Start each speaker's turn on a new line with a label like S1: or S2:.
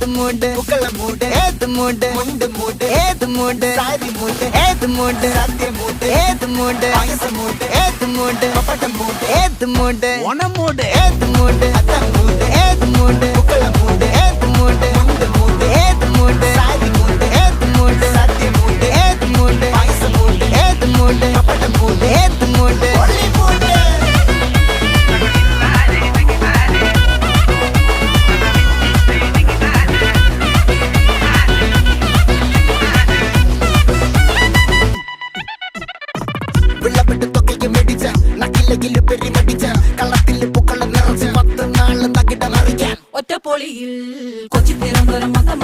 S1: ഏത് മൂട് ഉക്കള മൂട് ഏത് മൂട് മുണ്ട് മൂട് ഏത് മൂട് സാരി മൂട് ഏത് മൂട് സത്യ മൂട് ഏത് മൂട് പായസ മൂട് ഏത് മൂട് പപ്പട മൂട് ഏത് മൂട് ഓണ മൂട് ഏത് മൂട് അത്ത മൂട് ഏത് മൂട് ഉക്കള മൂട് ഏത് മൂട് മുണ്ട് മൂട് ഏത് മൂട് സാരി മൂട് ഏത് മൂട് സത്യ മൂട് ഏത് മൂട് പായസ മൂട് ഏത് മൂട് പപ്പട മൂട് ഏത് മൂട് ഒള്ളി മൂട് വിളവിട്ട് തൊക്കയ്ക്ക് മെടിച്ച നക്കിലകില് പെരിമടിച്ച കള്ളത്തില് പൂക്കള നിറച്ച് 10 നാള് തകിട മറിക്കാൻ
S2: ഒറ്റപ്പൊളിയിൽ കൊച്ചി തിരുവനന്തപുരം മൊത്തം